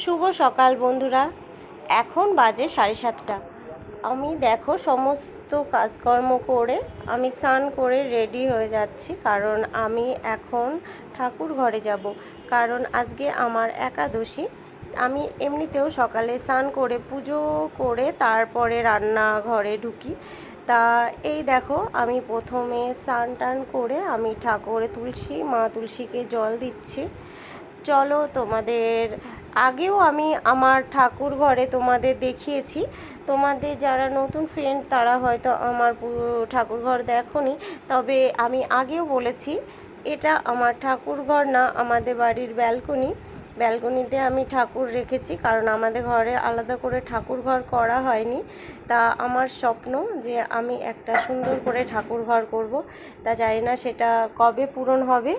শুভ সকাল বন্ধুরা। এখন বাজে 7:30। আমি দেখো সমস্ত কাজকর্ম করে আমি স্নান করে রেডি হয়ে যাচ্ছি, কারণ আমি এখন ঠাকুর ঘরে যাব। কারণ আজকে আমার একাদশী। আমি এমনিতেও সকালে স্নান করে পুজো করে তারপরে রান্নাঘরে ঢুকি। তা এই দেখো আমি প্রথমে স্নান টান করে আমি মা তুলসীকে জল দিচ্ছি। চলো, তোমাদের আগেও আমি আমার ঠাকুর ঘরে তোমাদের দেখিয়েছি। তোমাদের যারা নতুন ফ্রেন্ড তারা হয়তো আমার ঠাকুর ঘর দেখোনি, তবে আমি আগেও বলেছি এটা আমার ঠাকুর ঘর না, আমাদের বাড়ির ব্যালকনিতে আমি ঠাকুর রেখেছি, কারণ আমাদের ঘরে আলাদা করে ঠাকুর ঘর করা হয়নি। তা আমার স্বপ্ন যে আমি একটা সুন্দর করে ঠাকুর ঘর করব, তা জানি না সেটা কবে পূরণ হবে।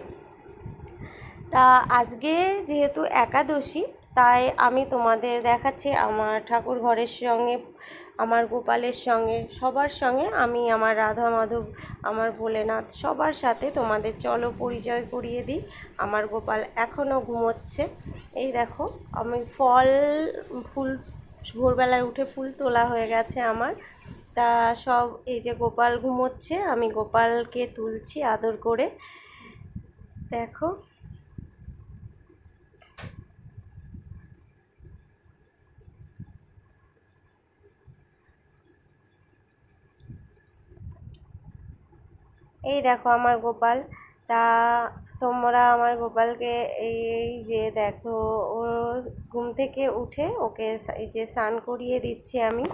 তা আজকে যেহেতু একাদশী, তাই আমি তোমাদের দেখাচ্ছি আমার ঠাকুর ঘরের সঙ্গে, আমার গোপালের সঙ্গে, সবার সঙ্গে আমি আমার রাধা মাধব, আমার ভোলেনাথ সবার সাথে তোমাদের চলো পরিচয় করিয়ে দিই। আমার গোপাল এখনও ঘুমোচ্ছে। এই দেখো আমি ফুল ভোরবেলায় উঠে ফুল তোলা হয়ে গেছে আমার। তা সব এই যে গোপাল ঘুমোচ্ছে, আমি গোপালকে তুলছি আদর করে। দেখো এই দেখো আমার গোপাল। তা তোমরা আমার গোপালকে এই যে দেখো, ও ঘুম থেকে উঠে ওকে এই যে স্নান করিয়ে দিচ্ছি আমি।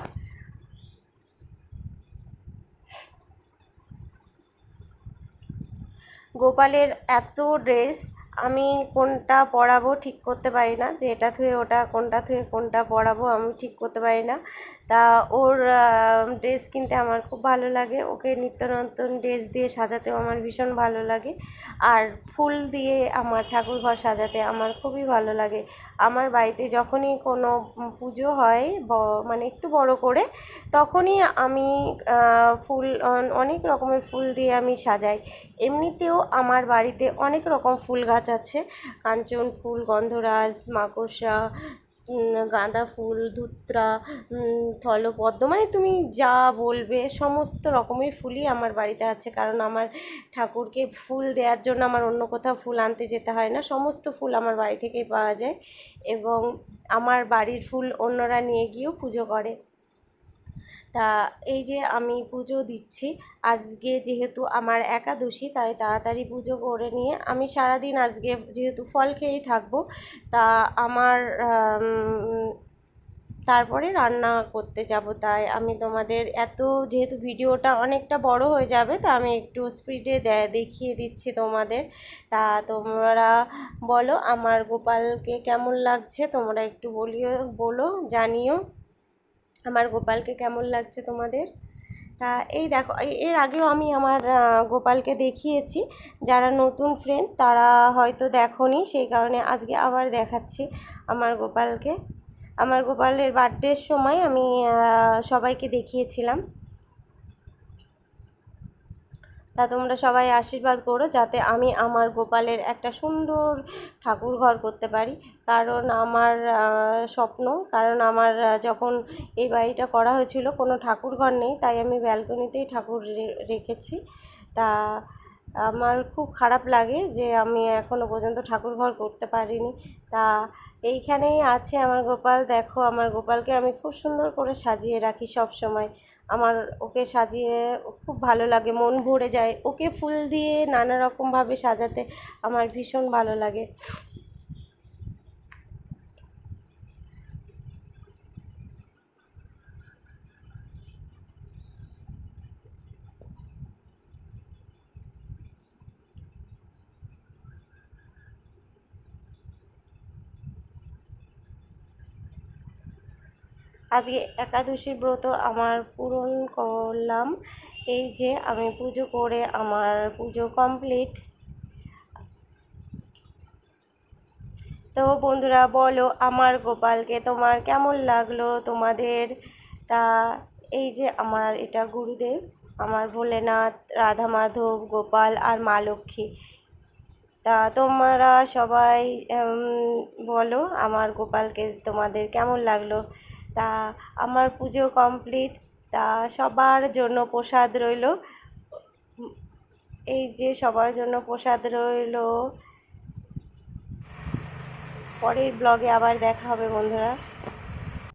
গোপালের এত ড্রেস, আমি কোনটা পরাবো ঠিক করতে পারি না, যে এটা থুয়ে ওটা, কোনটা থুয়ে কোনটা পরাবো আমি ঠিক করতে পারি না। তা ওর ড্রেস কিনতে আমার খুব ভালো লাগে, ওকে নিত্য নতুন ড্রেস দিয়ে সাজাতেও আমার ভীষণ ভালো লাগে, আর ফুল দিয়ে আমার ঠাকুর ঘর সাজাতে আমার খুবই ভালো লাগে। আমার বাড়িতে যখনই কোনো পুজো হয় মানে একটু বড় করে, তখনই আমি ফুল, অনেক রকমের ফুল দিয়ে আমি সাজাই। এমনিতেও আমার বাড়িতে অনেক রকম ফুল গাছ আছে, কাঞ্চন ফুল, গন্ধরাজ, মাকড়সা, গাঁদা ফুল, ধুত্রা, স্থলপদ্ম, মানে তুমি যা বলবে সমস্ত রকমের ফুলই আমার বাড়িতে আছে, কারণ আমার ঠাকুরকে ফুল দেওয়ার জন্য আমার অন্য কোথাও ফুল আনতে যেতে হয় না, সমস্ত ফুল আমার বাড়ি থেকেই পাওয়া যায়, এবং আমার বাড়ির ফুল অন্যরা নিয়ে গিয়েও পুজো করে। তা এই যে আমি পুজো দিচ্ছি, আজকে যেহেতু আমার একাদশী, তাই তাড়াতাড়ি পুজো করে নিয়ে আমি সারাদিন আজকে যেহেতু ফল খেয়েই থাকবো, তা আমার তারপরে রান্না করতে যাব। তাই আমি তোমাদের যেহেতু ভিডিওটা অনেকটা বড় হয়ে যাবে, তা আমি একটু স্পিডে দেখিয়ে দিচ্ছি তোমাদের। তা তোমরা বলো আমার গোপালকে কেমন লাগছে, তোমরা একটু বলো, জানিও আমার গোপালকে কেমন লাগছে তোমাদের। তা এই দেখো, এর আগেও আমি আমার গোপালকে দেখিয়েছি, যারা নতুন ফ্রেন্ড তারা হয়তো দেখোনি, সেই কারণে আজকে আবার দেখাচ্ছি আমার গোপালকে। আমার গোপালের বার্থডের সময় আমি সবাইকে দেখিয়েছিলাম। তা তোমরা সবাই আশীর্বাদ করো যাতে আমি আমার গোপালের একটা সুন্দর ঠাকুর ঘর করতে পারি, কারণ আমার স্বপ্ন, কারণ আমার যখন এই বাড়িটা করা হয়েছিল কোনো ঠাকুর ঘর নেই, তাই আমি ব্যালকনিতেই ঠাকুর রেখেছি। তা আমার খুব খারাপ লাগে যে আমি এখনও পর্যন্ত ঠাকুর ঘর করতে পারিনি। তা এইখানেই আছে আমার গোপাল। দেখো আমার গোপালকে আমি খুব সুন্দর করে সাজিয়ে রাখি সব সময়। আমার ওকে সাজিয়ে খুব ভালো লাগে, মন ভরে যায়, ওকে ফুল দিয়ে নানা রকমভাবে সাজাতে আমার ভীষণ ভালো লাগে। আজকে একাদশীর ব্রত আমার পূরণ করলাম। এই যে আমি পুজো করে আমার পুজো কমপ্লিট। তো বন্ধুরা বলো আমার গোপালকে তোমার কেমন লাগলো তোমাদের। তা এই যে আমার এটা গুরুদেব, আমার ভোলেনাথ, রাধা মাধব, গোপাল আর মা লক্ষ্মী। তা তা তোমরা সবাই বলো আমার গোপালকে তোমাদের কেমন লাগলো। তা আমার পুজো কমপ্লিট, তা সবার জন্য প্রসাদ রইলো, এই যে সবার জন্য প্রসাদ রইলো। পরের ব্লগে আবার দেখা হবে বন্ধুরা।